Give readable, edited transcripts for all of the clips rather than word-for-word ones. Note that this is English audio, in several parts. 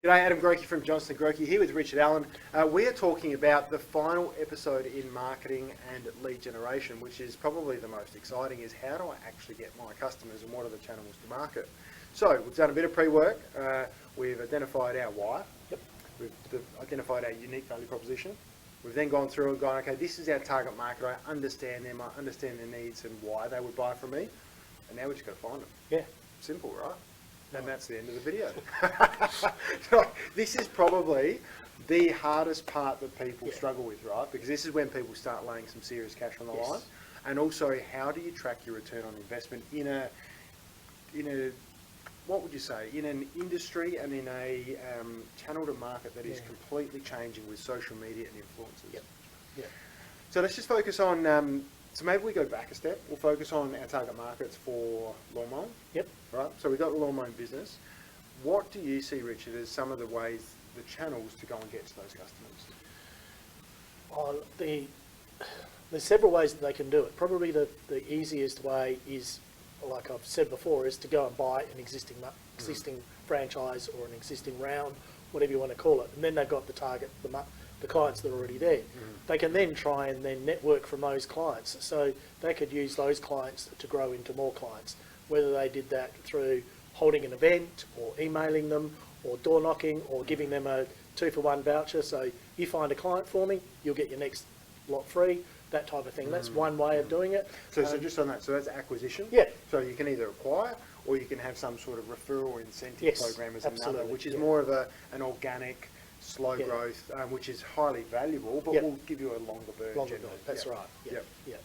G'day, Adam Grocke from Johnston Grocke here with Richard Allen. We are talking about the final episode in marketing and lead generation, which is probably the most exciting, is how do I actually get my customers and what are the channels to market? So we've done a bit of pre-work. We've identified our why. Yep. We've identified our unique value proposition. We've then gone through and gone, okay, this is our target market. I understand them. I understand their needs and why they would buy from me. And now we've just got to find them. Yeah. Simple, right? And that's the end of the video. So this is probably the hardest part that people struggle with, right? Because this is when people start laying some serious cash on the line. And also, how do you track your return on investment in a what would you say, in an industry and in a channel to market that is completely changing with social media and influencers? Yep. Yeah. So let's just focus on, so maybe we go back a step. We'll focus on our target markets for lawn mowing. Yep. Right, so we've got the lawn mowing business. What do you see, Richard, as some of the ways, the channels to go and get to those customers? There's several ways that they can do it. Probably the easiest way is, like I've said before, is to go and buy an existing franchise or an existing round, whatever you want to call it, and then they've got the target, the clients that are already there. They can then try and then network from those clients. So they could use those clients to grow into more clients, whether they did that through holding an event or emailing them or door knocking or giving them a 2-for-1 voucher. So you find a client for me, you'll get your next lot free, that type of thing. That's one way of doing it. So just on that, so that's acquisition? Yeah. So you can either acquire or you can have some sort of referral or incentive program as another, which is more of an organic, slow growth, which is highly valuable, but will give you a longer burn. That's right. Yep. Yep.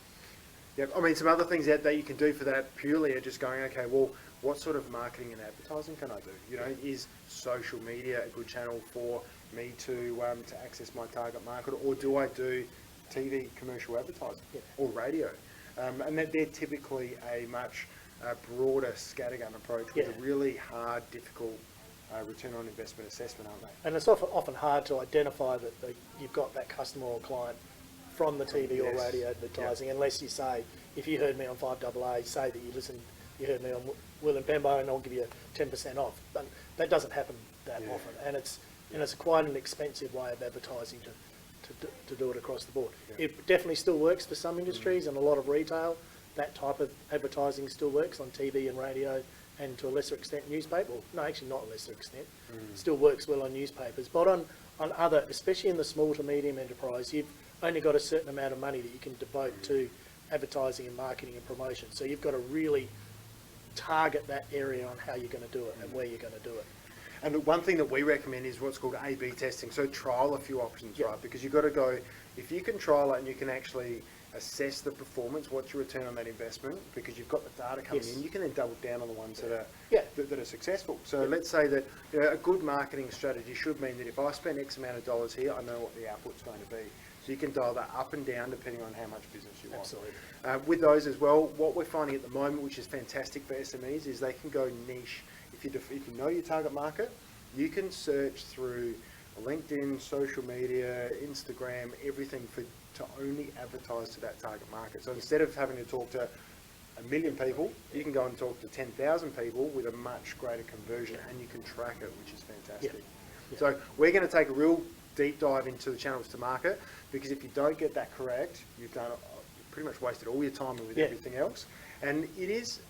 I mean, some other things that you can do for that purely are just going, okay, well, what sort of marketing and advertising can I do? You know, is social media a good channel for me to access my target market, or do I do TV commercial advertising or radio? And that they're typically a much broader scattergun approach with a really hard, difficult return on investment assessment, aren't they? And it's often hard to identify that you've got that customer or client from the TV or radio advertising, unless you say, if you heard me on 5AA, say that you heard me on Will and Pembo, and I'll give you 10% off. But that doesn't happen that often, and it's quite an expensive way of advertising to do it across the board. It definitely still works for some industries and a lot of retail. That type of advertising still works on TV and radio, and to a lesser extent newspaper. Well, no, actually not a lesser extent. Still works well on newspapers, but on other, especially in the small to medium enterprise, you've only got a certain amount of money that you can devote to advertising and marketing and promotion. So you've got to really target that area on how you're going to do it and where you're going to do it. And the one thing that we recommend is what's called A/B testing. So trial a few options, right? Because you've got to go, if you can trial it and you can actually assess the performance, what's your return on that investment, because you've got the data coming in, you can then double down on the ones that are successful. So let's say that a good marketing strategy should mean that if I spend X amount of dollars here, I know what the output's going to be. So you can dial that up and down depending on how much business you want. Absolutely. With those as well, what we're finding at the moment, which is fantastic for SMEs, is they can go niche. If you know your target market, you can search through LinkedIn, social media, Instagram, everything to only advertise to that target market. So instead of having to talk to 1 million people, you can go and talk to 10,000 people with a much greater conversion, and you can track it, which is fantastic. So we're going to take a real deep dive into the channels to market, because if you don't get that correct, you've pretty much wasted all your time with everything else. And it is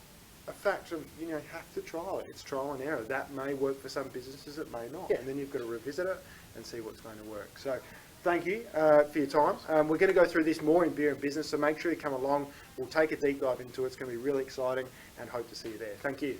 a fact of, you have to trial it. It's trial and error. That may work for some businesses, it may not. And then you've got to revisit it and see what's going to work. So thank you for your time. We're going to go through this more in beer and business, so make sure you come along. We'll take a deep dive into it. It's going to be really exciting, and hope to see you there. Thank you.